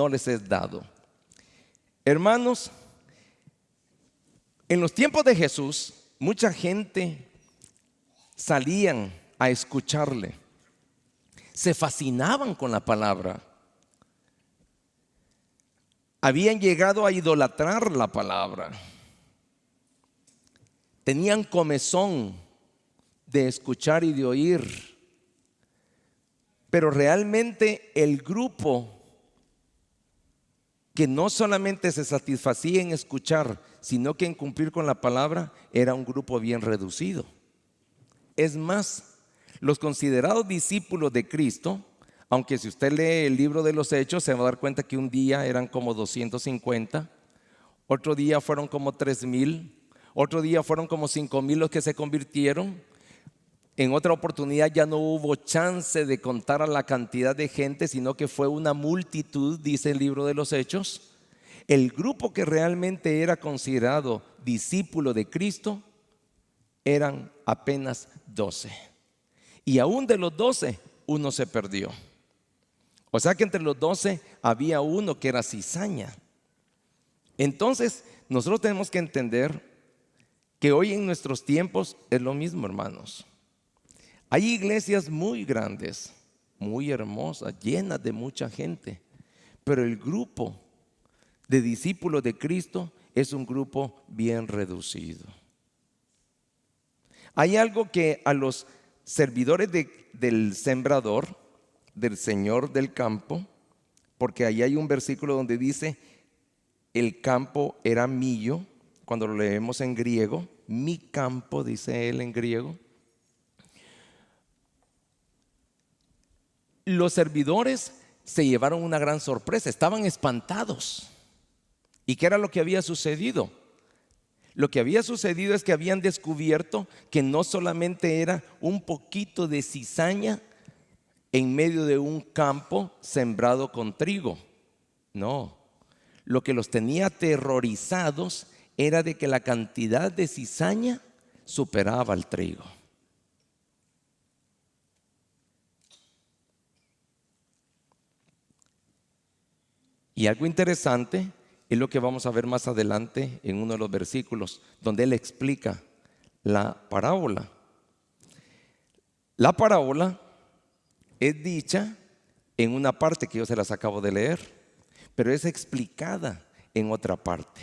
no les es dado. Hermanos, en los tiempos de Jesús, mucha gente salían a escucharle. Se fascinaban con la palabra. Habían llegado a idolatrar la palabra. Tenían comezón de escuchar y de oír. Pero realmente el grupo que no solamente se satisfacía en escuchar, sino que en cumplir con la palabra, era un grupo bien reducido. Es más, los considerados discípulos de Cristo, aunque si usted lee el libro de los Hechos, se va a dar cuenta que un día eran como 250, otro día fueron como 3,000, otro día fueron como 5,000 los que se convirtieron. En otra oportunidad ya no hubo chance de contar a la cantidad de gente, sino que fue una multitud, dice el libro de los Hechos. El grupo que realmente era considerado discípulo de Cristo eran apenas 12. Y aún de los 12, uno se perdió. O sea que entre los 12 había uno que era cizaña. Entonces, nosotros tenemos que entender que hoy en nuestros tiempos es lo mismo, hermanos. Hay iglesias muy grandes, muy hermosas, llenas de mucha gente, pero el grupo de discípulos de Cristo es un grupo bien reducido. Hay algo que a los servidores del sembrador, del Señor del campo, porque ahí hay un versículo donde dice, el campo era mío, cuando lo leemos en griego, mi campo, dice él en griego. Los servidores se llevaron una gran sorpresa, estaban espantados. ¿Y qué era lo que había sucedido? Lo que había sucedido es que habían descubierto que no solamente era un poquito de cizaña en medio de un campo sembrado con trigo. No, lo que los tenía aterrorizados era de que la cantidad de cizaña superaba al trigo. Y algo interesante es lo que vamos a ver más adelante en uno de los versículos, donde él explica la parábola. La parábola es dicha en una parte que yo se las acabo de leer, pero es explicada en otra parte.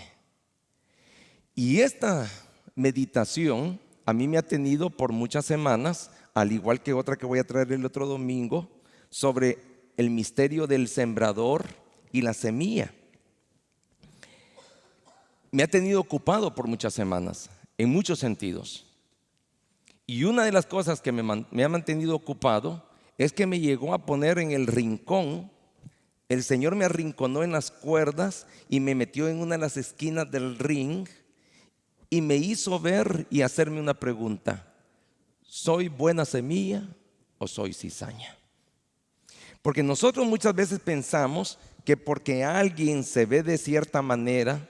Y esta meditación a mí me ha tenido por muchas semanas, al igual que otra que voy a traer el otro domingo, sobre el misterio del sembrador y la semilla. Me ha tenido ocupado por muchas semanas, en muchos sentidos. Y una de las cosas que me ha mantenido ocupado es que me llegó a poner en el rincón. El Señor me arrinconó en las cuerdas y me metió en una de las esquinas del ring y me hizo ver y hacerme una pregunta: ¿soy buena semilla o soy cizaña? Porque nosotros muchas veces pensamos que porque alguien se ve de cierta manera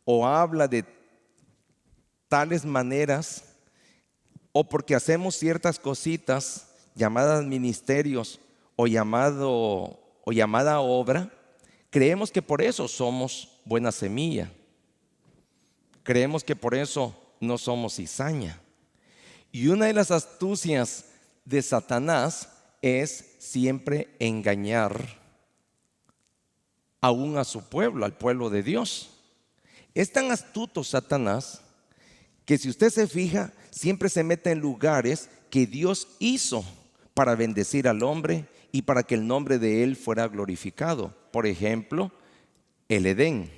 o habla de tales maneras, o porque hacemos ciertas cositas llamadas ministerios o llamada obra, creemos que por eso somos buena semilla. Creemos que por eso no somos cizaña. Y una de las astucias de Satanás es siempre engañar aún a su pueblo, al pueblo de Dios. Es tan astuto Satanás que, si usted se fija, siempre se mete en lugares que Dios hizo para bendecir al hombre y para que el nombre de él fuera glorificado. Por ejemplo, el Edén,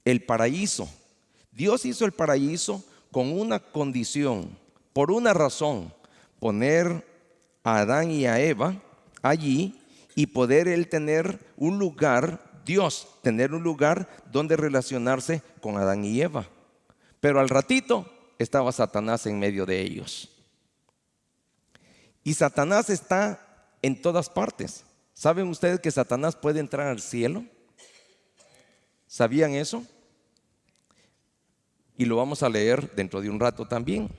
el paraíso. Dios hizo el paraíso con una condición, por una razón: poner a Adán y a Eva allí y poder él tener un lugar, Dios tener un lugar donde relacionarse con Adán y Eva. Pero al ratito estaba Satanás en medio de ellos. Y Satanás está en todas partes. ¿Saben ustedes que Satanás puede entrar al cielo? ¿Sabían eso? Y lo vamos a leer dentro de un rato también.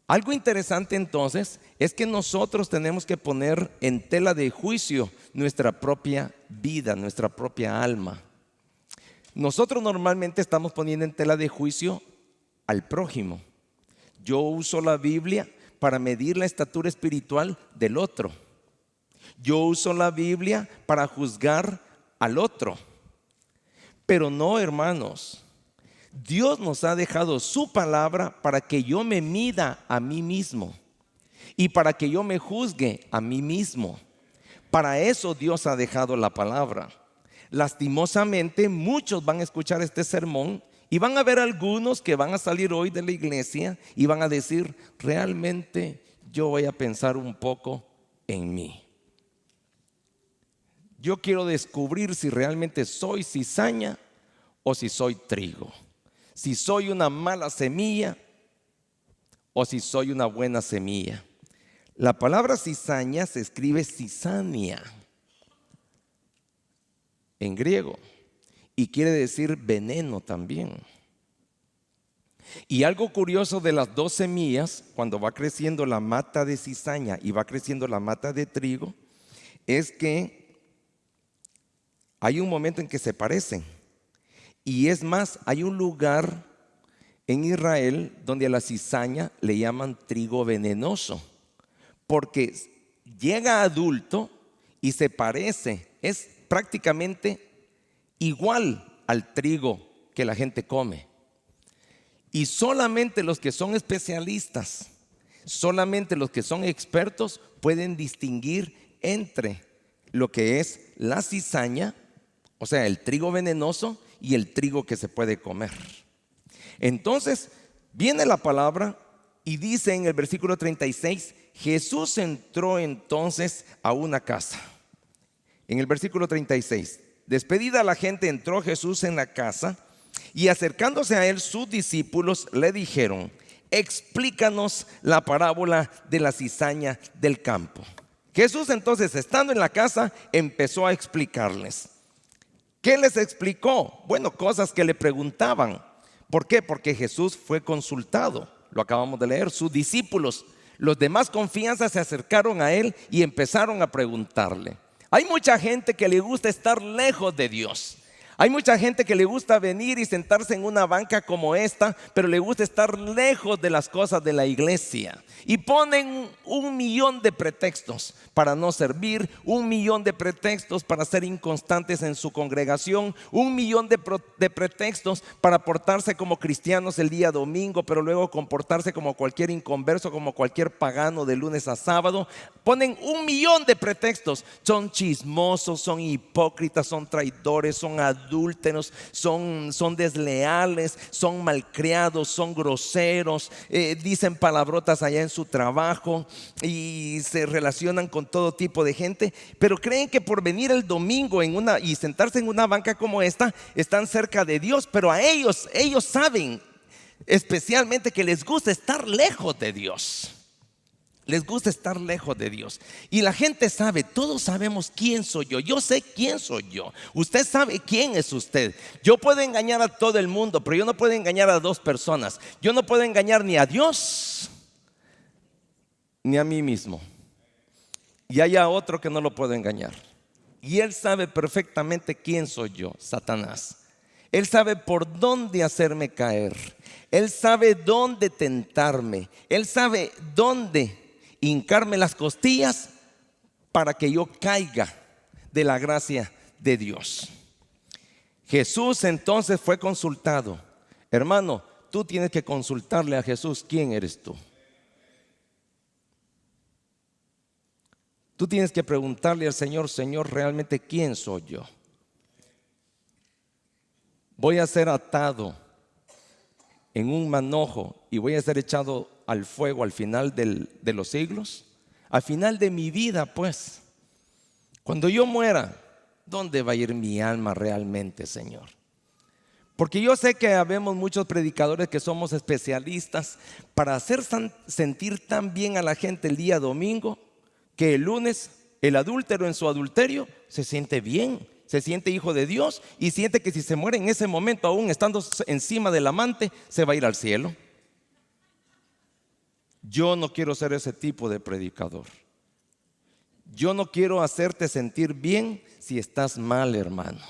Algo interesante entonces es que nosotros tenemos que poner en tela de juicio nuestra propia vida, nuestra propia alma. Nosotros normalmente estamos poniendo en tela de juicio al prójimo. Yo uso la Biblia para medir la estatura espiritual del otro. Yo uso la Biblia para juzgar al otro. Pero no, hermanos. Dios nos ha dejado su palabra para que yo me mida a mí mismo y para que yo me juzgue a mí mismo. Para eso Dios ha dejado la palabra. Lastimosamente, muchos van a escuchar este sermón y van a ver algunos que van a salir hoy de la iglesia y van a decir: realmente yo voy a pensar un poco en mí. Yo quiero descubrir si realmente soy cizaña o si soy trigo. Si soy una mala semilla o si soy una buena semilla. La palabra cizaña se escribe cizania en griego y quiere decir veneno también. Y algo curioso de las dos semillas, cuando va creciendo la mata de cizaña y va creciendo la mata de trigo, es que hay un momento en que se parecen. Y es más, hay un lugar en Israel donde a la cizaña le llaman trigo venenoso, porque llega adulto y se parece, es prácticamente igual al trigo que la gente come. Y solamente los que son especialistas, solamente los que son expertos pueden distinguir entre lo que es la cizaña, o sea, el trigo venenoso, y el trigo que se puede comer. Entonces viene la palabra y dice en el versículo 36: Jesús entró entonces a una casa. En el versículo 36, despedida la gente, entró Jesús en la casa, y acercándose a él sus discípulos le dijeron: explícanos la parábola de la cizaña del campo. Jesús entonces, estando en la casa, empezó a explicarles. ¿Qué les explicó? Bueno, cosas que le preguntaban. ¿Por qué? Porque Jesús fue consultado. Lo acabamos de leer. Sus discípulos, los de más confianza, se acercaron a él y empezaron a preguntarle. Hay mucha gente que le gusta estar lejos de Dios. Hay mucha gente que le gusta venir y sentarse en una banca como esta, pero le gusta estar lejos de las cosas de la iglesia. Y ponen 1,000,000 de pretextos para no servir, 1,000,000 de pretextos para ser inconstantes en su congregación, 1,000,000 de pretextos para portarse como cristianos el día domingo, pero luego comportarse como cualquier inconverso, como cualquier pagano de lunes a sábado. Ponen 1,000,000 de pretextos. Son chismosos, son hipócritas, son traidores, son adúlteros, son desleales, son malcriados, son groseros, dicen palabrotas allá en su trabajo y se relacionan con todo tipo de gente, pero creen que por venir el domingo y sentarse en una banca como esta están cerca de Dios. Pero a ellos saben especialmente que les gusta estar lejos de Dios. Les gusta estar lejos de Dios. Y la gente sabe, todos sabemos quién soy yo. Yo sé quién soy yo. Usted sabe quién es usted. Yo puedo engañar a todo el mundo, pero yo no puedo engañar a dos personas. Yo no puedo engañar ni a Dios ni a mí mismo. Y hay a otro que no lo puedo engañar. Y él sabe perfectamente quién soy yo, Satanás. Él sabe por dónde hacerme caer. Él sabe dónde tentarme. Él sabe dónde hincarme las costillas para que yo caiga de la gracia de Dios. Jesús entonces fue consultado. Hermano, tú tienes que consultarle a Jesús quién eres tú. Tú tienes que preguntarle al Señor: Señor, realmente quién soy yo. Voy a ser atado en un manojo y voy a ser echado al fuego al final de los siglos, al final de mi vida, pues. Cuando yo muera, ¿dónde va a ir mi alma realmente, Señor? Porque yo sé que habemos muchos predicadores que somos especialistas para hacer sentir tan bien a la gente el día domingo, que el lunes el adúltero en su adulterio se siente bien, se siente hijo de Dios y siente que si se muere en ese momento, aún estando encima del amante, se va a ir al cielo. Yo no quiero ser ese tipo de predicador. Yo no quiero hacerte sentir bien si estás mal, hermano.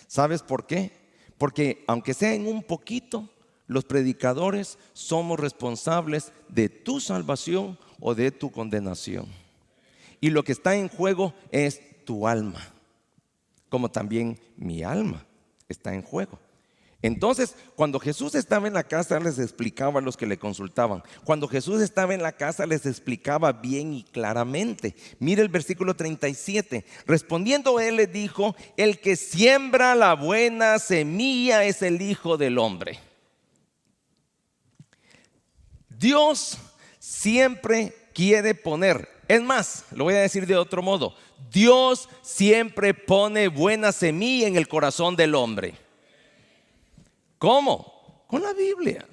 ¿Sabes por qué? Porque aunque sea en un poquito, los predicadores somos responsables de tu salvación o de tu condenación. Y lo que está en juego es tu alma, como también mi alma está en juego. Entonces, cuando Jesús estaba en la casa, les explicaba a los que le consultaban. Cuando Jesús estaba en la casa, les explicaba bien y claramente. Mire el versículo 37. Respondiendo él les dijo: el que siembra la buena semilla es el Hijo del Hombre. Dios siempre quiere poner, es más, lo voy a decir de otro modo, Dios siempre pone buena semilla en el corazón del hombre. ¿Cómo? Con la Biblia.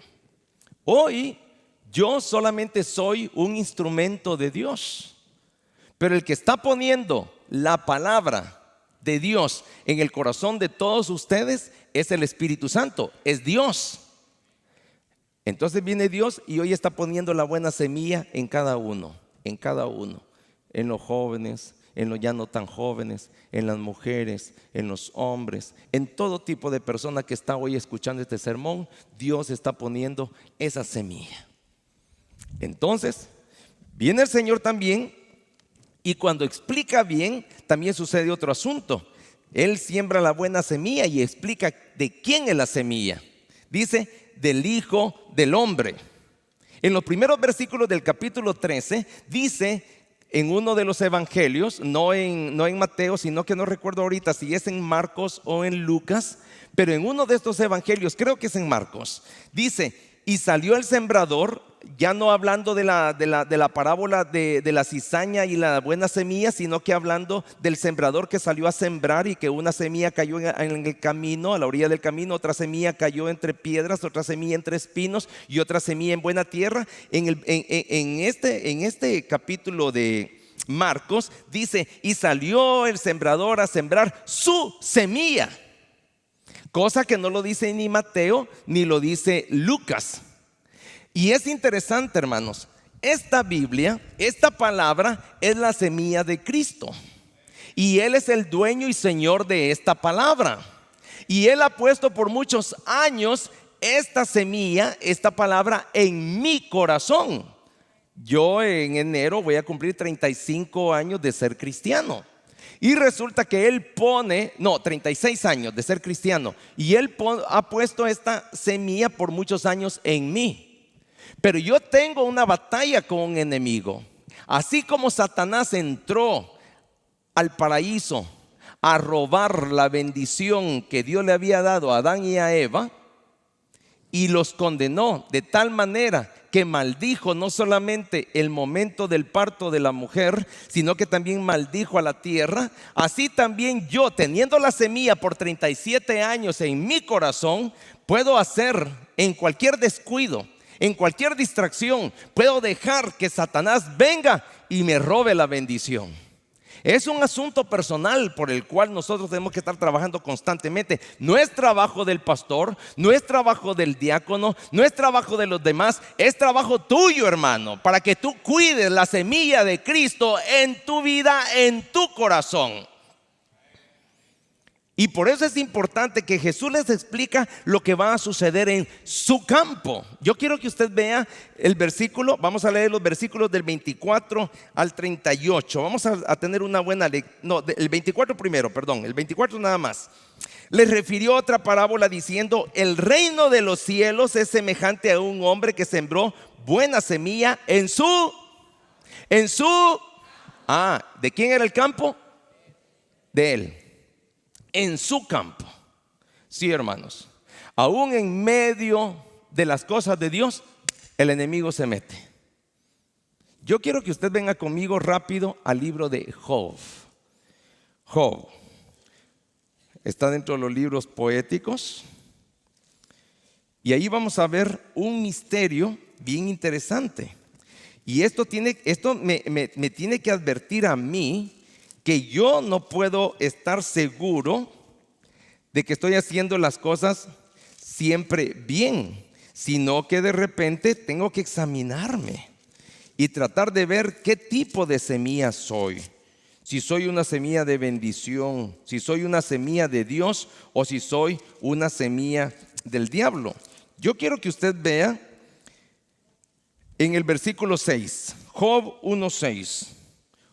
Hoy yo solamente soy un instrumento de Dios, pero el que está poniendo la palabra de Dios en el corazón de todos ustedes es el Espíritu Santo, es Dios. Entonces viene Dios y hoy está poniendo la buena semilla en cada uno, en los jóvenes, en los ya no tan jóvenes, en las mujeres, en los hombres, en todo tipo de persona que está hoy escuchando este sermón. Dios está poniendo esa semilla. Entonces viene el Señor también, y cuando explica bien también sucede otro asunto. Él siembra la buena semilla y explica de quién es la semilla. Dice: del Hijo del Hombre. En los primeros versículos del capítulo 13 dice, en uno de los evangelios, no en Mateo, sino que no recuerdo ahorita si es en Marcos o en Lucas, pero en uno de estos evangelios, creo que es en Marcos, dice: y salió el sembrador, ya no hablando de la parábola de la cizaña y la buena semilla, sino que hablando del sembrador que salió a sembrar, y que una semilla cayó en el camino, a la orilla del camino, otra semilla cayó entre piedras, otra semilla entre espinos y otra semilla en buena tierra. En este capítulo de Marcos dice: y salió el sembrador a sembrar su semilla, cosa que no lo dice ni Mateo ni lo dice Lucas. Y es interesante, hermanos, esta Biblia, esta palabra es la semilla de Cristo, y Él es el dueño y Señor de esta palabra, y Él ha puesto por muchos años esta semilla, esta palabra en mi corazón. Yo en enero voy a cumplir 35 años de ser cristiano. Y resulta que Él pone, 36 años de ser cristiano, y Él ha puesto esta semilla por muchos años en mí. Pero yo tengo una batalla con un enemigo. Así como Satanás entró al paraíso a robar la bendición que Dios le había dado a Adán y a Eva, y los condenó de tal manera que maldijo no solamente el momento del parto de la mujer, sino que también maldijo a la tierra. Así también yo, teniendo la semilla por 37 años en mi corazón, puedo hacer en cualquier descuido, en cualquier distracción, puedo dejar que Satanás venga y me robe la bendición. Es un asunto personal por el cual nosotros tenemos que estar trabajando constantemente. No es trabajo del pastor, no es trabajo del diácono, no es trabajo de los demás, es trabajo tuyo, hermano, para que tú cuides la semilla de Cristo en tu vida, en tu corazón. Y por eso es importante que Jesús les explica lo que va a suceder en su campo. Yo quiero que usted vea el versículo. Vamos a leer los versículos del 24 al 38. Vamos a tener una buena lectura. No, el 24 primero, perdón, el 24 nada más. Les refirió otra parábola diciendo: el reino de los cielos es semejante a un hombre que sembró buena semilla en su ¿de quién era el campo? De él. En su campo. Sí, hermanos, aún en medio de las cosas de Dios, el enemigo se mete. Yo quiero que usted venga conmigo rápido al libro de Job. Job está dentro de los libros poéticos, y ahí vamos a ver un misterio bien interesante. Y esto me tiene que advertir a mí que yo no puedo estar seguro de que estoy haciendo las cosas siempre bien, sino que de repente tengo que examinarme y tratar de ver qué tipo de semilla soy. Si soy una semilla de bendición, si soy una semilla de Dios o si soy una semilla del diablo. Yo quiero que usted vea en el versículo 6, Job 1:6.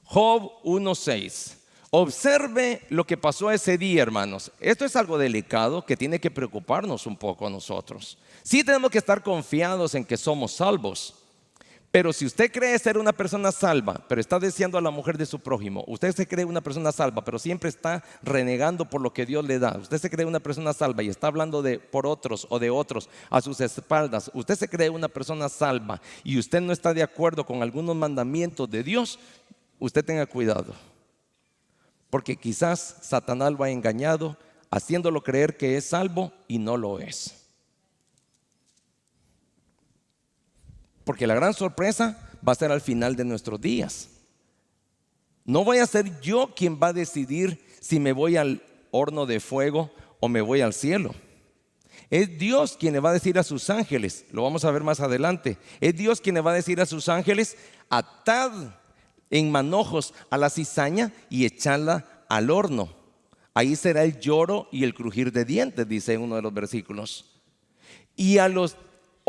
Job 1:6. Observe lo que pasó ese día, hermanos. Esto es algo delicado que tiene que preocuparnos un poco a nosotros. Sí tenemos que estar confiados en que somos salvos. Pero si usted cree ser una persona salva, pero está deseando a la mujer de su prójimo, usted se cree una persona salva, pero siempre está renegando por lo que Dios le da, usted se cree una persona salva y está hablando por otros o de otros a sus espaldas, usted se cree una persona salva y usted no está de acuerdo con algunos mandamientos de Dios, usted tenga cuidado. Porque quizás Satanás lo ha engañado, haciéndolo creer que es salvo y no lo es. Porque la gran sorpresa va a ser al final de nuestros días. No voy a ser yo quien va a decidir si me voy al horno de fuego o me voy al cielo. Es Dios quien le va a decir a sus ángeles, lo vamos a ver más adelante. Es Dios quien le va a decir a sus ángeles: atad en manojos a la cizaña y echadla al horno. Ahí será el lloro y el crujir de dientes, dice uno de los versículos. Y a los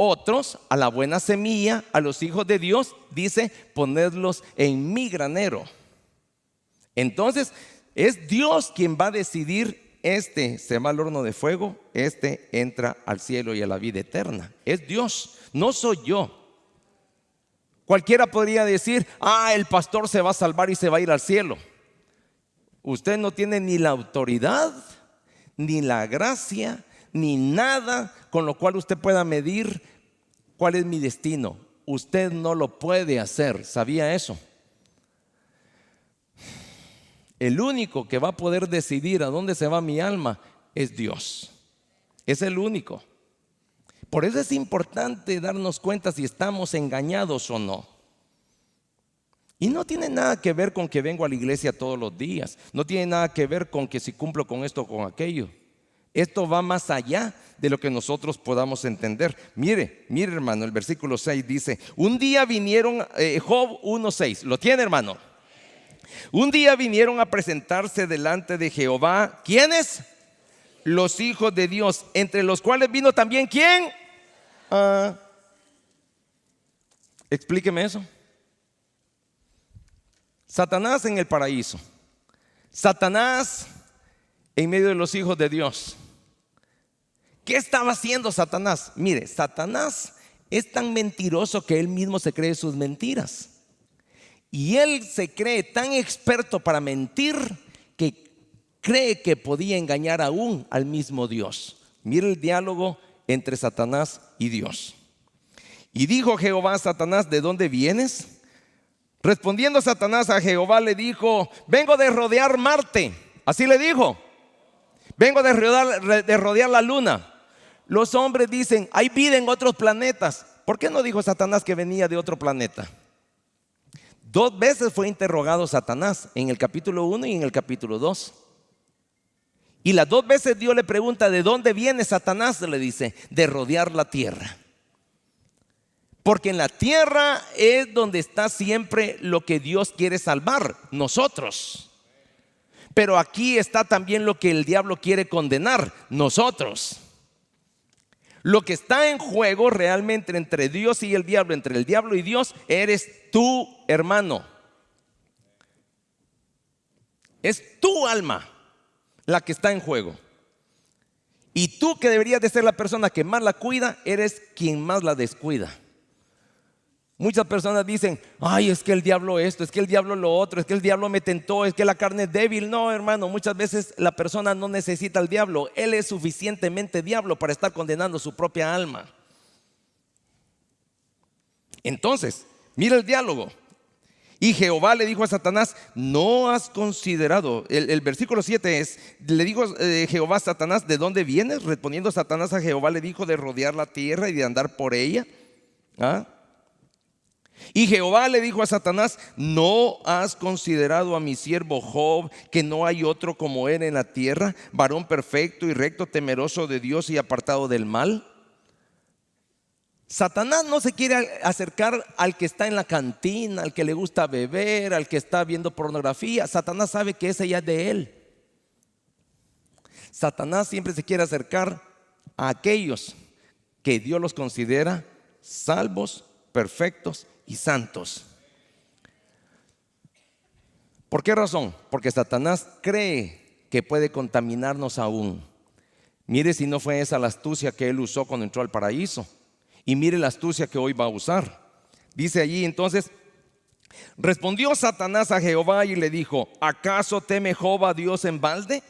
otros, a la buena semilla, a los hijos de Dios, dice: ponedlos en mi granero. Entonces es Dios quien va a decidir: este se va al horno de fuego, este entra al cielo y a la vida eterna. Es Dios, no soy yo. Cualquiera podría decir: el pastor se va a salvar y se va a ir al cielo. Usted no tiene ni la autoridad, ni la gracia, ni nada con lo cual usted pueda medir cuál es mi destino. Usted no lo puede hacer. ¿Sabía eso? El único que va a poder decidir a dónde se va mi alma es Dios. Es el único. Por eso es importante darnos cuenta si estamos engañados o no. Y no tiene nada que ver con que vengo a la iglesia todos los días. No tiene nada que ver con que si cumplo con esto o con aquello. Esto va más allá de lo que nosotros podamos entender. Mire hermano, el versículo 6 dice: un día vinieron, Job 1:6, ¿lo tiene, hermano? Un día vinieron a presentarse delante de Jehová. ¿Quiénes? Los hijos de Dios, entre los cuales vino también ¿quién? Explíqueme eso. Satanás en el paraíso, Satanás en medio de los hijos de Dios. ¿Qué estaba haciendo Satanás? Mire, Satanás es tan mentiroso que él mismo se cree sus mentiras. Y él se cree tan experto para mentir que cree que podía engañar aún al mismo Dios. Mire el diálogo entre Satanás y Dios. Y dijo Jehová a Satanás: ¿de dónde vienes? Respondiendo Satanás a Jehová le dijo: vengo de rodear Marte. Así le dijo: vengo de rodear la luna. Los hombres dicen: hay vida en otros planetas. ¿Por qué no dijo Satanás que venía de otro planeta? 2 veces fue interrogado Satanás, en el capítulo 1 y en el capítulo 2. Y las 2 veces Dios le pregunta: ¿de dónde viene Satanás? Le dice: de rodear la tierra. Porque en la tierra es donde está siempre lo que Dios quiere salvar, nosotros. Pero aquí está también lo que el diablo quiere condenar, nosotros. Lo que está en juego realmente entre Dios y el diablo, entre el diablo y Dios, eres tú, hermano. Es tu alma la que está en juego. Y tú, que deberías de ser la persona que más la cuida, eres quien más la descuida. Muchas personas dicen: ay, es que el diablo esto, es que el diablo lo otro, es que el diablo me tentó, es que la carne es débil. No, hermano, muchas veces la persona no necesita al diablo. Él es suficientemente diablo para estar condenando su propia alma. Entonces, mira el diálogo. Y Jehová le dijo a Satanás: no has considerado. El versículo 7 es: le dijo Jehová a Satanás: ¿de dónde vienes? Respondiendo Satanás a Jehová le dijo: de rodear la tierra y de andar por ella. Y Jehová le dijo a Satanás: ¿no has considerado a mi siervo Job, que no hay otro como él en la tierra, varón perfecto y recto, temeroso de Dios y apartado del mal? Satanás no se quiere acercar al que está en la cantina, al que le gusta beber, al que está viendo pornografía. Satanás sabe que ese ya es de él. Satanás siempre se quiere acercar a aquellos que Dios los considera salvos, perfectos y santos. ¿Por qué razón? Porque Satanás cree que puede contaminarnos aún. Mire si no fue esa la astucia que él usó cuando entró al paraíso. Y mire la astucia que hoy va a usar. Dice allí entonces: respondió Satanás a Jehová y le dijo: ¿acaso teme Jehová Dios en balde?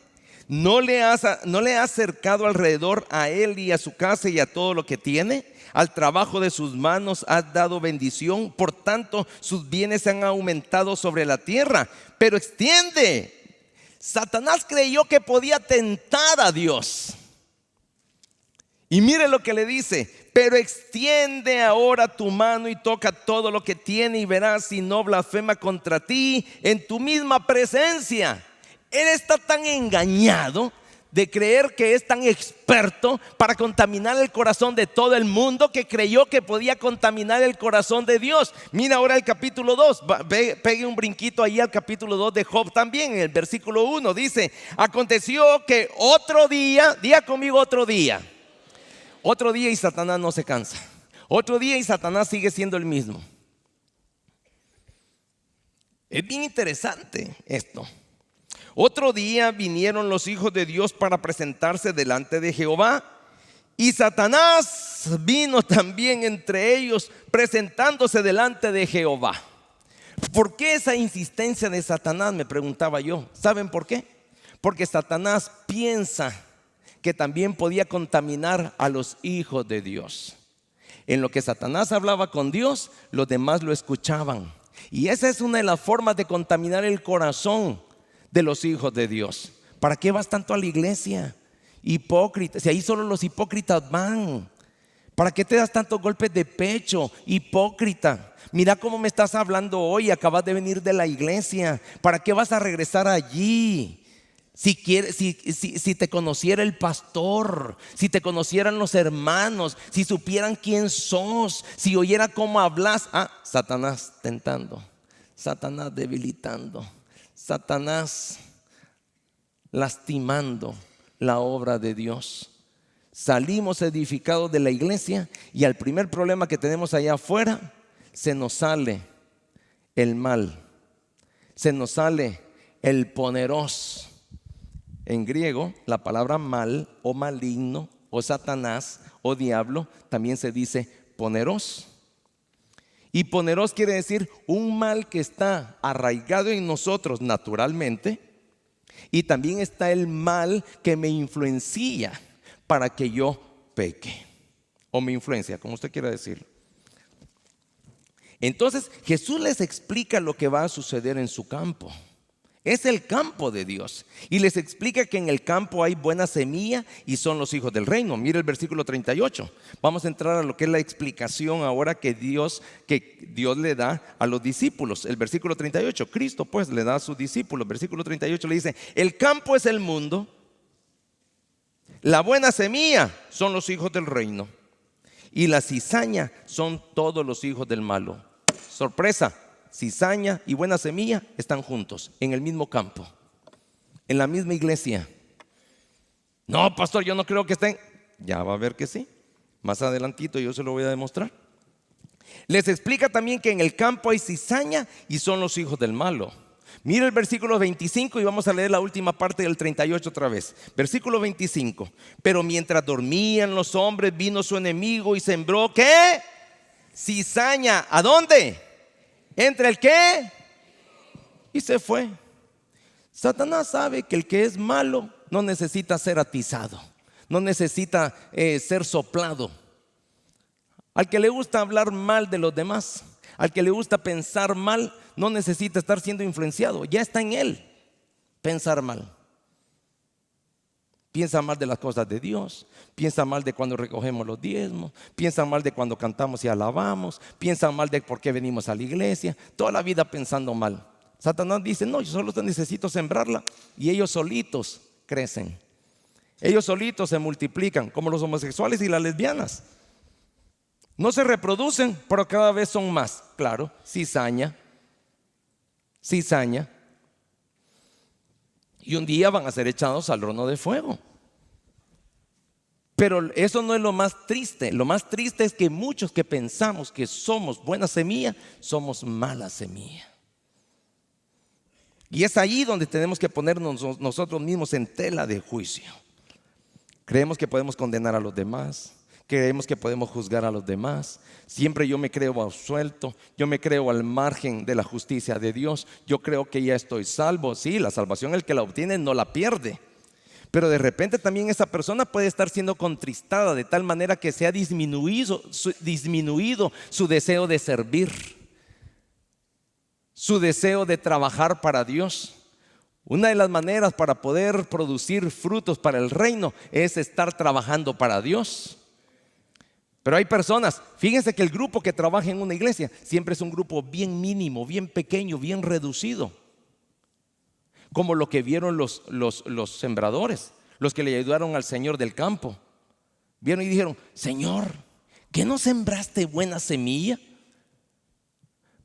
¿No le has cercado alrededor a él y a su casa y a todo lo que tiene? Al trabajo de sus manos has dado bendición, por tanto sus bienes se han aumentado sobre la tierra. Pero extiende. Satanás creyó que podía tentar a Dios. Y mire lo que le dice: pero extiende ahora tu mano y toca todo lo que tiene y verás si no blasfema contra ti en tu misma presencia. Él está tan engañado de creer que es tan experto para contaminar el corazón de todo el mundo, que creyó que podía contaminar el corazón de Dios. Mira ahora el capítulo 2, pegue un brinquito ahí al capítulo 2 de Job también, en el versículo 1 dice: aconteció que otro día, diga conmigo otro día y Satanás no se cansa. Otro día y Satanás sigue siendo el mismo. Es bien interesante esto. Otro día vinieron los hijos de Dios para presentarse delante de Jehová, y Satanás vino también entre ellos, presentándose delante de Jehová. ¿Por qué esa insistencia de Satanás?, me preguntaba yo. ¿Saben por qué? Porque Satanás piensa que también podía contaminar a los hijos de Dios. En lo que Satanás hablaba con Dios, los demás lo escuchaban. Y esa es una de las formas de contaminar el corazón de los hijos de Dios. ¿Para qué vas tanto a la iglesia? Hipócrita, si ahí solo los hipócritas van. ¿Para qué te das tantos golpes de pecho? Hipócrita, mira cómo me estás hablando hoy, acabas de venir de la iglesia. ¿Para qué vas a regresar allí? Si te conociera el pastor, si te conocieran los hermanos, si supieran quién sos, si oyera cómo hablas. Satanás tentando, Satanás debilitando, Satanás lastimando la obra de Dios. Salimos edificados de la iglesia y al primer problema que tenemos allá afuera, se nos sale el mal, se nos sale el poneros. En griego, la palabra mal o maligno o Satanás o diablo también se dice poneros. Y poneros quiere decir un mal que está arraigado en nosotros naturalmente, y también está el mal que me influencia para que yo peque, o me influencia, como usted quiera decirlo. Entonces Jesús les explica lo que va a suceder en su campo. Es el campo de Dios, y les explica que en el campo hay buena semilla y son los hijos del reino. Mire el versículo 38. Vamos a entrar a lo que es la explicación ahora que Dios le da a los discípulos. El versículo 38, Cristo pues le da a sus discípulos. Versículo 38 le dice: el campo es el mundo, la buena semilla son los hijos del reino, y la cizaña son todos los hijos del malo. Sorpresa, cizaña y buena semilla están juntos en el mismo campo, en la misma iglesia. No, pastor, yo no creo que estén. Ya va a ver que sí. Más adelantito yo se lo voy a demostrar. Les explica también que en el campo hay cizaña y son los hijos del malo. Mira el versículo 25 y vamos a leer la última parte del 38 otra vez. Versículo 25. Pero mientras dormían los hombres, vino su enemigo y sembró ¿qué? Cizaña. ¿A dónde? ¿Entre el qué? Y se fue. Satanás sabe que el que es malo no necesita ser atizado, no necesita ser soplado. Al que le gusta hablar mal de los demás, al que le gusta pensar mal, no necesita estar siendo influenciado. Ya está en él pensar mal. Piensa mal de las cosas de Dios, piensa mal de cuando recogemos los diezmos, piensa mal de cuando cantamos y alabamos, piensa mal de por qué venimos a la iglesia. Toda la vida pensando mal. Satanás dice: no, yo solo necesito sembrarla, y ellos solitos crecen. Ellos solitos se multiplican, como los homosexuales y las lesbianas. No se reproducen, pero cada vez son más. Claro, cizaña. Y un día van a ser echados al horno de fuego. Pero eso no es lo más triste. Lo más triste es que muchos que pensamos que somos buena semilla, somos mala semilla. Y es ahí donde tenemos que ponernos nosotros mismos en tela de juicio. Creemos que podemos condenar a los demás. Creemos que podemos juzgar a los demás. Siempre yo me creo absuelto. Yo me creo al margen de la justicia de Dios. Yo creo que ya estoy salvo. Sí, la salvación el que la obtiene no la pierde. Pero de repente también esa persona puede estar siendo contristada de tal manera que se ha disminuido su deseo de servir, su deseo de trabajar para Dios. Una de las maneras para poder producir frutos para el reino es estar trabajando para Dios. Pero hay personas, fíjense que el grupo que trabaja en una iglesia siempre es un grupo bien mínimo, bien pequeño, bien reducido. Como lo que vieron los sembradores, los que le ayudaron al Señor del campo. Vieron y dijeron: Señor, ¿qué no sembraste buena semilla?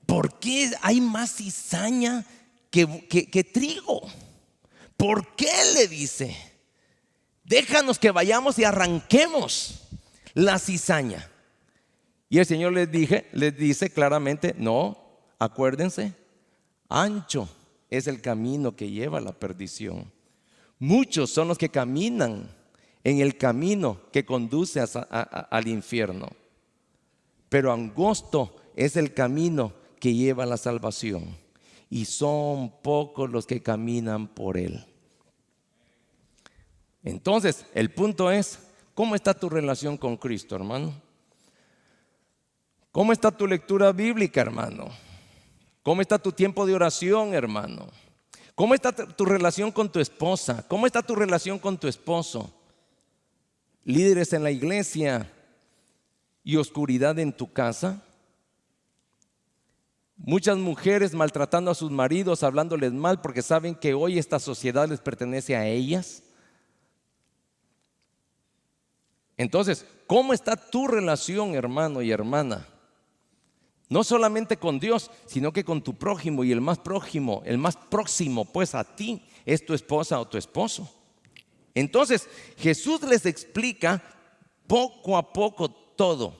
¿Por qué hay más cizaña que trigo? ¿Por qué? Le dice: déjanos que vayamos y arranquemos la cizaña. Y el Señor les dice claramente: no, acuérdense, ancho es el camino que lleva a la perdición. Muchos son los que caminan en el camino que conduce al infierno, pero angosto es el camino que lleva a la salvación, y son pocos los que caminan por él. Entonces, el punto es: ¿cómo está tu relación con Cristo, hermano? ¿Cómo está tu lectura bíblica, hermano? ¿Cómo está tu tiempo de oración, hermano? ¿Cómo está tu relación con tu esposa? ¿Cómo está tu relación con tu esposo? Líderes en la iglesia y oscuridad en tu casa. Muchas mujeres maltratando a sus maridos, hablándoles mal porque saben que hoy esta sociedad les pertenece a ellas. Entonces, ¿cómo está tu relación, hermano y hermana? No solamente con Dios, sino que con tu prójimo. Y el más próximo pues a ti es tu esposa o tu esposo. Entonces Jesús les explica poco a poco todo.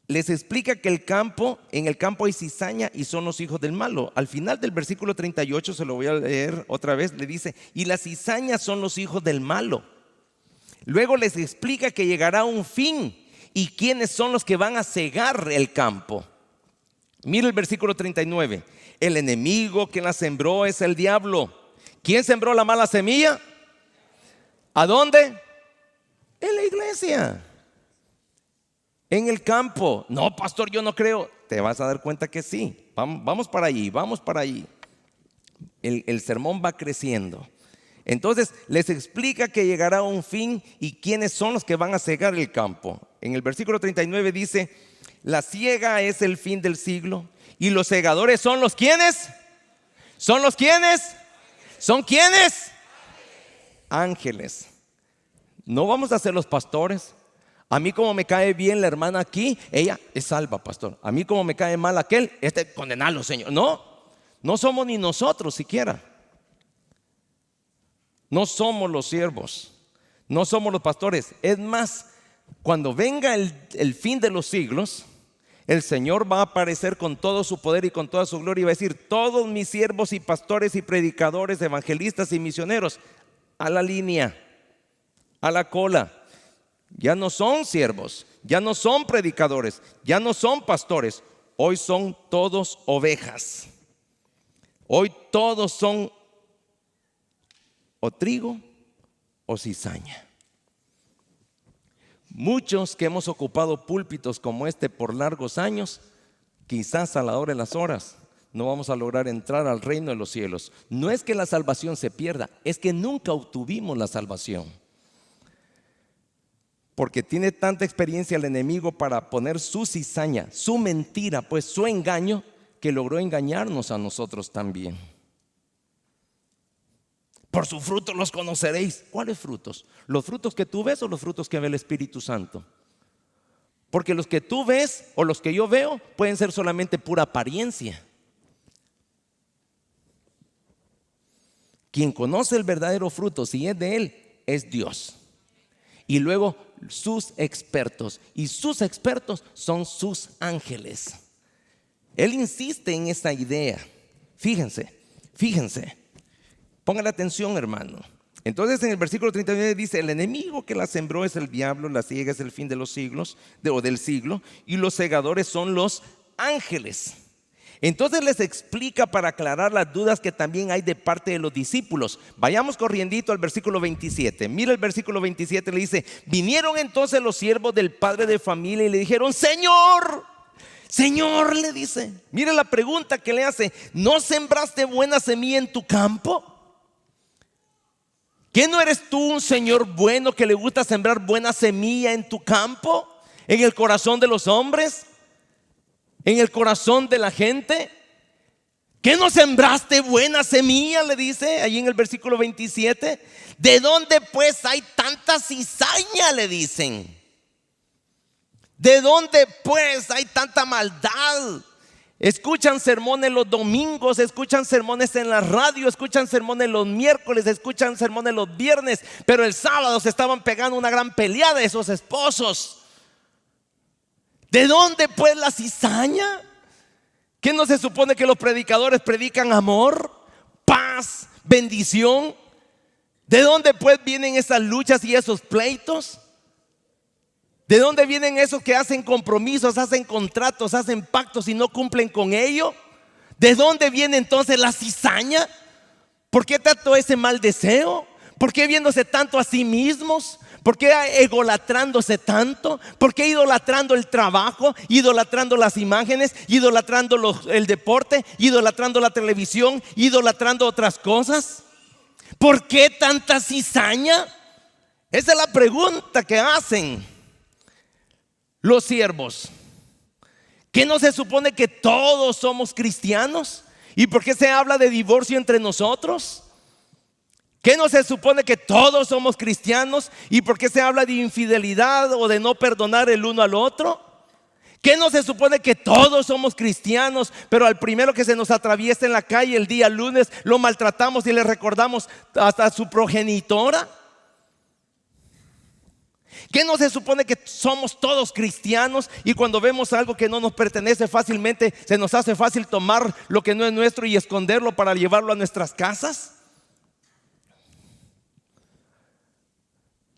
Les explica que en el campo hay cizaña y son los hijos del malo. Al final del versículo 38, se lo voy a leer otra vez, le dice: y las cizañas son los hijos del malo. Luego les explica que llegará un fin y quiénes son los que van a cegar el campo. Mira el versículo 39. El enemigo que la sembró es el diablo. ¿Quién sembró la mala semilla? ¿A dónde? En la iglesia, en el campo. No, pastor, yo no creo. Te vas a dar cuenta que sí. Vamos para allí. El sermón va creciendo. Entonces les explica que llegará un fin y quiénes son los que van a cegar el campo. En el versículo 39 dice: la siega es el fin del siglo y los segadores son los ¿quiénes? ¿Son los quiénes? ¿Son quiénes? Ángeles. No vamos a ser los pastores. A mí como me cae bien la hermana aquí, ella es salva, pastor. A mí como me cae mal aquel, condenarlo, Señor. No somos ni nosotros siquiera. No somos los siervos, no somos los pastores. Es más, cuando venga el fin de los siglos, el Señor va a aparecer con todo su poder y con toda su gloria y va a decir: todos mis siervos y pastores y predicadores, evangelistas y misioneros, a la línea, a la cola. Ya no son siervos, ya no son predicadores, ya no son pastores. Hoy son todos ovejas. Hoy todos son o trigo o cizaña. Muchos que hemos ocupado púlpitos como este por largos años, quizás a la hora de las horas no vamos a lograr entrar al reino de los cielos. No es que la salvación se pierda, es que nunca obtuvimos la salvación. Porque tiene tanta experiencia el enemigo para poner su cizaña, su mentira, pues su engaño, que logró engañarnos a nosotros también. Por su fruto los conoceréis. ¿Cuáles frutos? ¿Los frutos que tú ves o los frutos que ve el Espíritu Santo? Porque los que tú ves o los que yo veo pueden ser solamente pura apariencia. Quien conoce el verdadero fruto, si es de Él, es Dios. Y luego sus expertos. Y sus expertos son sus ángeles. Él insiste en esta idea. Fíjense. Pongan atención, hermano. Entonces en el versículo 39 dice: el enemigo que la sembró es el diablo, la siega es el fin de los siglos, del siglo, y los segadores son los ángeles. Entonces les explica para aclarar las dudas que también hay de parte de los discípulos. Vayamos corriendito al versículo 27. Mira el versículo 27, le dice: vinieron entonces los siervos del padre de familia y le dijeron: Señor, le dice. Mira la pregunta que le hace: ¿no sembraste buena semilla en tu campo? ¿Qué no eres tú un Señor bueno que le gusta sembrar buena semilla en tu campo? ¿En el corazón de los hombres? ¿En el corazón de la gente? ¿Qué no sembraste buena semilla? Le dice allí en el versículo 27. ¿De dónde pues hay tanta cizaña? Le dicen. ¿De dónde pues hay tanta maldad? Escuchan sermones los domingos, escuchan sermones en la radio, escuchan sermones los miércoles, escuchan sermones los viernes, pero el sábado se estaban pegando una gran peleada esos esposos. ¿De dónde pues la cizaña? ¿Qué no se supone que los predicadores predican amor, paz, bendición? ¿De dónde pues vienen esas luchas y esos pleitos? ¿De dónde vienen esos que hacen compromisos, hacen contratos, hacen pactos y no cumplen con ello? ¿De dónde viene entonces la cizaña? ¿Por qué tanto ese mal deseo? ¿Por qué viéndose tanto a sí mismos? ¿Por qué egolatrándose tanto? ¿Por qué idolatrando el trabajo, idolatrando las imágenes, idolatrando el deporte, idolatrando la televisión, idolatrando otras cosas? ¿Por qué tanta cizaña? Esa es la pregunta que hacen los siervos. ¿Qué no se supone que todos somos cristianos? ¿Y por qué se habla de divorcio entre nosotros? ¿Qué no se supone que todos somos cristianos? ¿Y por qué se habla de infidelidad o de no perdonar el uno al otro? ¿Qué no se supone que todos somos cristianos, pero al primero que se nos atraviesa en la calle el día lunes lo maltratamos y le recordamos hasta a su progenitora? ¿Qué no se supone que somos todos cristianos y cuando vemos algo que no nos pertenece fácilmente se nos hace fácil tomar lo que no es nuestro y esconderlo para llevarlo a nuestras casas?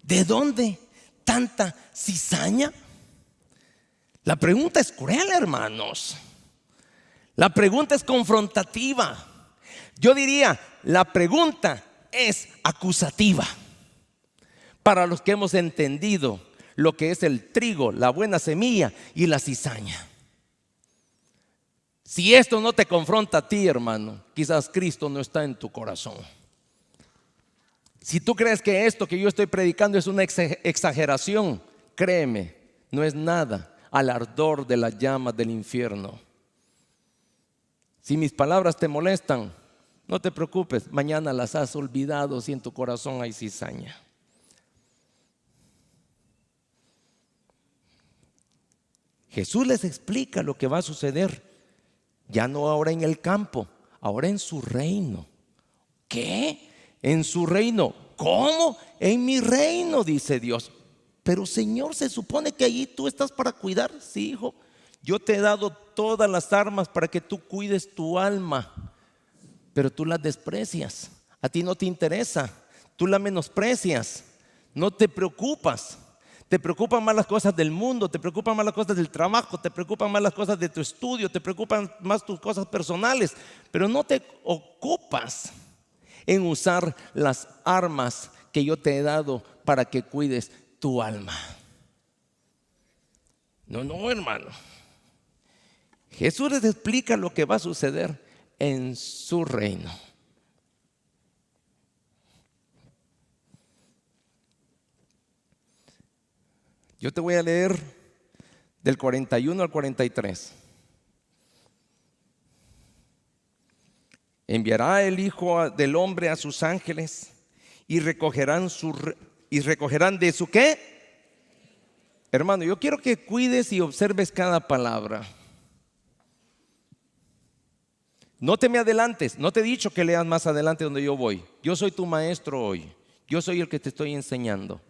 ¿De dónde tanta cizaña? La pregunta es cruel, hermanos. La pregunta es confrontativa. Yo diría, la pregunta es acusativa. Para los que hemos entendido lo que es el trigo, la buena semilla y la cizaña. Si esto no te confronta a ti, hermano, quizás Cristo no está en tu corazón. Si tú crees que esto que yo estoy predicando es una exageración, créeme, no es nada al ardor de las llamas del infierno. Si mis palabras te molestan, no te preocupes, mañana las has olvidado si en tu corazón hay cizaña. Jesús les explica lo que va a suceder, ya no ahora en el campo, ahora en su reino. ¿Qué? En su reino. ¿Cómo? En mi reino, dice Dios. Pero Señor, se supone que allí tú estás para cuidar. Sí, hijo, yo te he dado todas las armas para que tú cuides tu alma, pero tú las desprecias. A ti no te interesa, tú la menosprecias, no te preocupas. Te preocupan más las cosas del mundo, te preocupan más las cosas del trabajo, te preocupan más las cosas de tu estudio, te preocupan más tus cosas personales, pero no te ocupas en usar las armas que yo te he dado para que cuides tu alma. No, hermano. Jesús les explica lo que va a suceder en su reino. Yo te voy a leer del 41 al 43. Enviará el Hijo del Hombre a sus ángeles y recogerán de su ¿qué? Hermano, yo quiero que cuides y observes cada palabra. No te me adelantes, no te he dicho que leas más adelante donde yo voy. Yo soy tu maestro hoy, yo soy el que te estoy enseñando.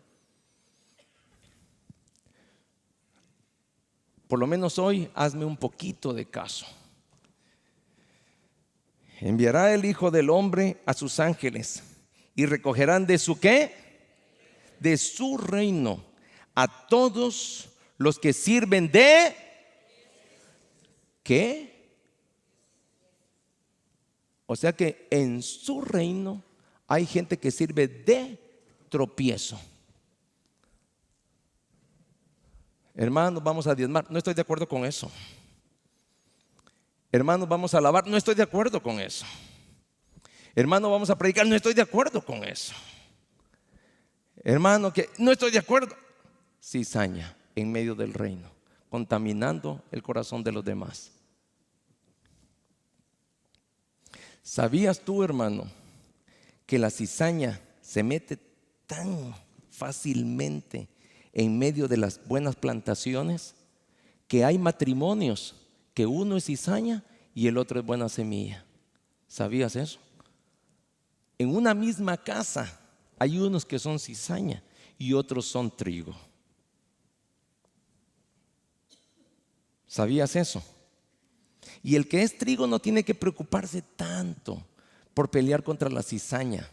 Por lo menos hoy hazme un poquito de caso. Enviará el Hijo del Hombre a sus ángeles y recogerán de su ¿qué? De su reino a todos los que sirven de ¿qué? O sea que en su reino hay gente que sirve de tropiezo. Hermanos, vamos a diezmar. No estoy de acuerdo con eso. Hermanos, vamos a alabar. No estoy de acuerdo con eso. Hermano, vamos a predicar. No estoy de acuerdo con eso. Hermano, que no estoy de acuerdo. Cizaña en medio del reino, contaminando el corazón de los demás. ¿Sabías tú, hermano, que la cizaña se mete tan fácilmente en medio de las buenas plantaciones que hay matrimonios que uno es cizaña y el otro es buena semilla? ¿Sabías eso? En una misma casa hay unos que son cizaña y otros son trigo. ¿Sabías eso? Y el que es trigo no tiene que preocuparse tanto por pelear contra la cizaña.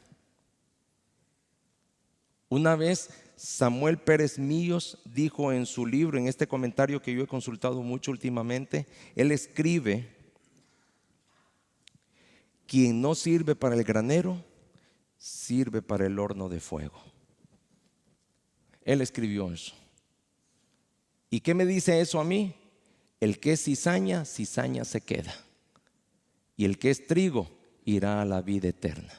Una vez Samuel Pérez Millos dijo en su libro, en este comentario que yo he consultado mucho últimamente, él escribe: quien no sirve para el granero, sirve para el horno de fuego. Él escribió eso. ¿Y qué me dice eso a mí? El que es cizaña, cizaña se queda. Y el que es trigo, irá a la vida eterna.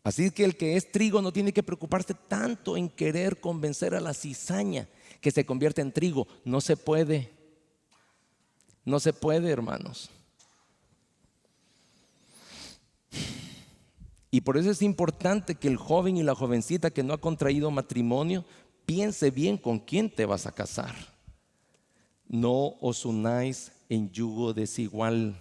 Así que el que es trigo no tiene que preocuparse tanto en querer convencer a la cizaña que se convierte en trigo. No se puede. No se puede, hermanos. Y por eso es importante que el joven y la jovencita que no ha contraído matrimonio piense bien con quién te vas a casar. No os unáis en yugo desigual.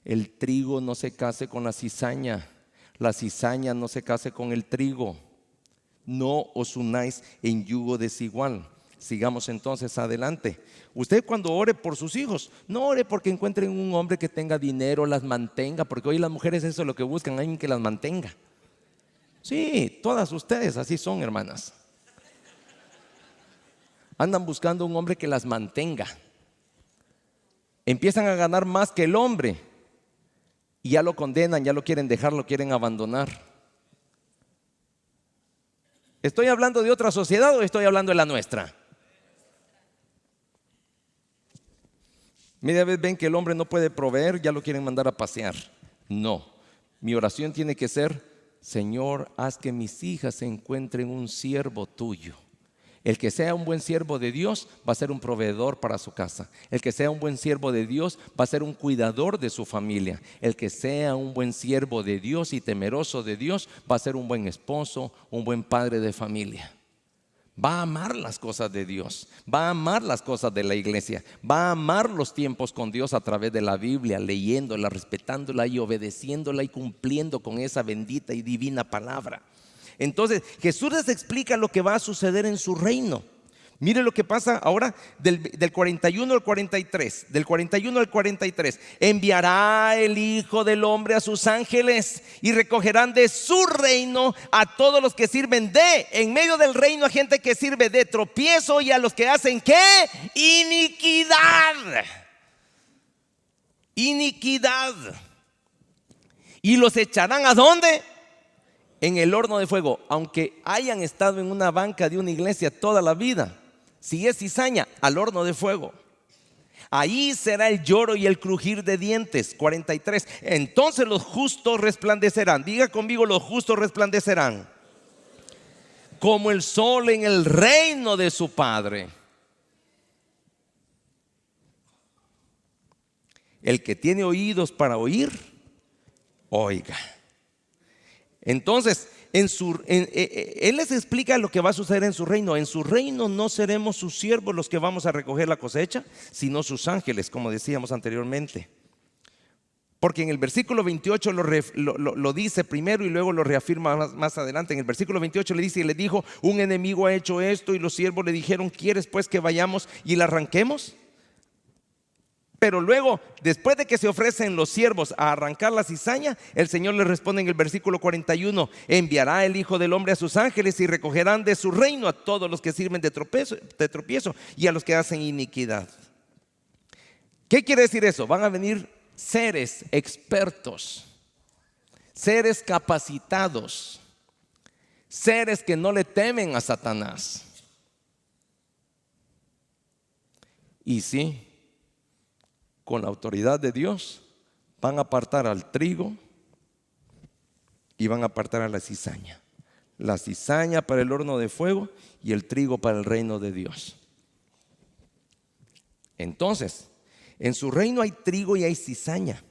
El trigo no se case con la cizaña. La cizaña no se case con el trigo. No os unáis en yugo desigual. Sigamos entonces adelante. Usted cuando ore por sus hijos, no ore porque encuentren un hombre que tenga dinero, las mantenga, porque hoy las mujeres eso es lo que buscan, alguien que las mantenga. Sí, todas ustedes así son, hermanas. Andan buscando un hombre que las mantenga. Empiezan a ganar más que el hombre y ya lo condenan, ya lo quieren dejar, lo quieren abandonar. ¿Estoy hablando de otra sociedad o estoy hablando de la nuestra? Media vez ven que el hombre no puede proveer, ya lo quieren mandar a pasear. No, mi oración tiene que ser: Señor, haz que mis hijas encuentren un siervo tuyo. El que sea un buen siervo de Dios va a ser un proveedor para su casa. El que sea un buen siervo de Dios va a ser un cuidador de su familia. El que sea un buen siervo de Dios y temeroso de Dios va a ser un buen esposo, un buen padre de familia. Va a amar las cosas de Dios, va a amar las cosas de la iglesia, va a amar los tiempos con Dios a través de la Biblia, leyéndola, respetándola y obedeciéndola y cumpliendo con esa bendita y divina palabra. Entonces Jesús les explica lo que va a suceder en su reino. Mire lo que pasa ahora del 41 al 43. Del 41 al 43. Enviará el Hijo del Hombre a sus ángeles y recogerán de su reino a todos los que sirven en medio del reino a gente que sirve de tropiezo y a los que hacen ¿qué? Iniquidad. Iniquidad. Y los echarán ¿a dónde? En el horno de fuego. Aunque hayan estado en una banca de una iglesia toda la vida, si es cizaña, al horno de fuego. Ahí será el lloro y el crujir de dientes. 43. Entonces los justos resplandecerán. Diga conmigo: los justos resplandecerán como el sol en el reino de su Padre. El que tiene oídos para oír, oiga. Entonces, Él les explica lo que va a suceder en su reino. En su reino no seremos sus siervos los que vamos a recoger la cosecha, sino sus ángeles, como decíamos anteriormente. Porque en el versículo 28 lo dice primero y luego lo reafirma más adelante. En el versículo 28 le dice: y le dijo, un enemigo ha hecho esto. Y los siervos le dijeron: ¿quieres pues que vayamos y la arranquemos? Pero luego, después de que se ofrecen los siervos a arrancar la cizaña, el Señor les responde en el versículo 41: enviará el Hijo del Hombre a sus ángeles y recogerán de su reino a todos los que sirven de tropiezo y a los que hacen iniquidad. ¿Qué quiere decir eso? Van a venir seres expertos, seres capacitados, seres que no le temen a Satanás. Y sí, con la autoridad de Dios van a apartar al trigo y van a apartar a la cizaña. La cizaña para el horno de fuego y el trigo para el reino de Dios. Entonces, en su reino hay trigo y hay cizaña.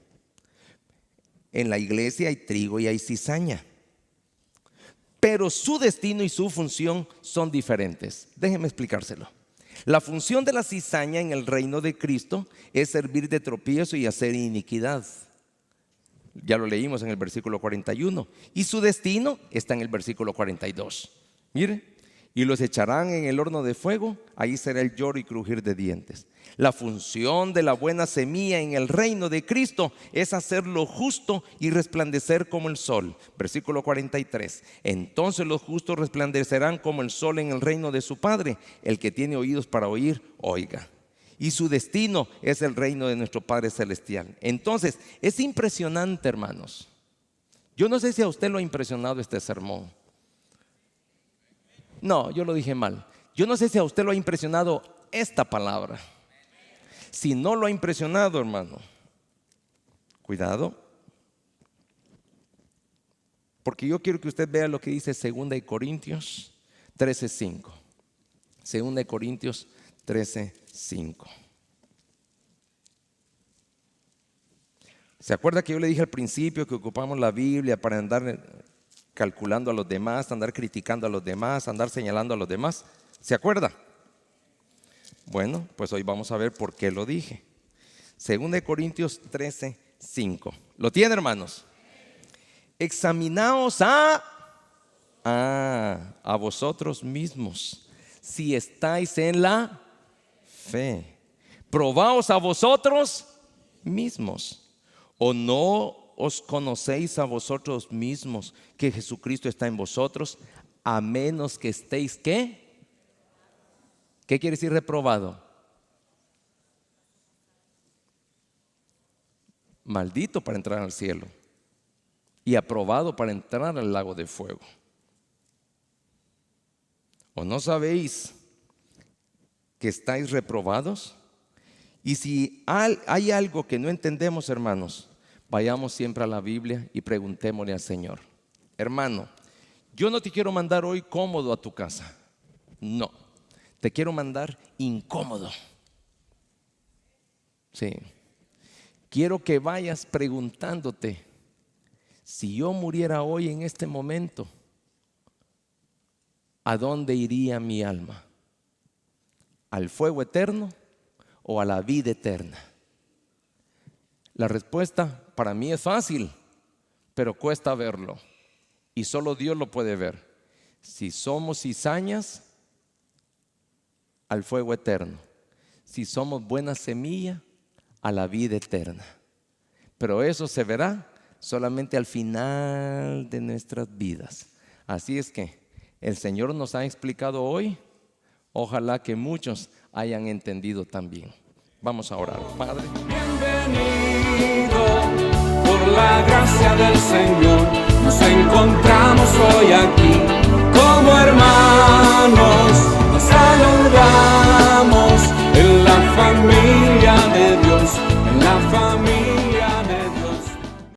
En la iglesia hay trigo y hay cizaña. Pero su destino y su función son diferentes. Déjenme explicárselo. La función de la cizaña en el reino de Cristo es servir de tropiezo y hacer iniquidad. Ya lo leímos en el versículo 41. Y su destino está en el versículo 42. Mire: y los echarán en el horno de fuego, ahí será el lloro y crujir de dientes. La función de la buena semilla en el reino de Cristo es hacer lo justo y resplandecer como el sol. Versículo 43. Entonces los justos resplandecerán como el sol en el reino de su Padre. El que tiene oídos para oír, oiga. Y su destino es el reino de nuestro Padre Celestial. Entonces, es impresionante, hermanos. Yo no sé si a usted lo ha impresionado este sermón. No, yo lo dije mal. Yo no sé si a usted lo ha impresionado esta palabra. Si no lo ha impresionado, hermano, cuidado. Porque yo quiero que usted vea lo que dice 2 Corintios 13:5. 2 Corintios 13:5. ¿Se acuerda que yo le dije al principio que ocupamos la Biblia para andar calculando a los demás, andar criticando a los demás, andar señalando a los demás? ¿Se acuerda? Bueno, pues hoy vamos a ver por qué lo dije. 2 Corintios 13:5. ¿Lo tiene, hermanos? Examinaos a vosotros mismos, si estáis en la fe. Probaos a vosotros mismos. ¿O no os conocéis a vosotros mismos que Jesucristo está en vosotros, a menos que estéis ¿qué? ¿Qué quiere decir reprobado? Maldito para entrar al cielo y aprobado para entrar al lago de fuego. ¿O no sabéis que estáis reprobados? Y si hay algo que no entendemos, hermanos, vayamos siempre a la Biblia y preguntémosle al Señor. Hermano, yo no te quiero mandar hoy cómodo a tu casa. No, te quiero mandar incómodo. Sí. Quiero que vayas preguntándote: si yo muriera hoy en este momento, ¿a dónde iría mi alma? ¿Al fuego eterno o a la vida eterna? La respuesta para mí es fácil, pero cuesta verlo. Y solo Dios lo puede ver. Si somos cizañas, al fuego eterno. Si somos buena semilla, a la vida eterna. Pero eso se verá solamente al final de nuestras vidas. Así es que el Señor nos ha explicado hoy. Ojalá que muchos hayan entendido también. Vamos a orar. Padre, bienvenido, por la gracia del Señor nos encontramos hoy aquí como hermanos.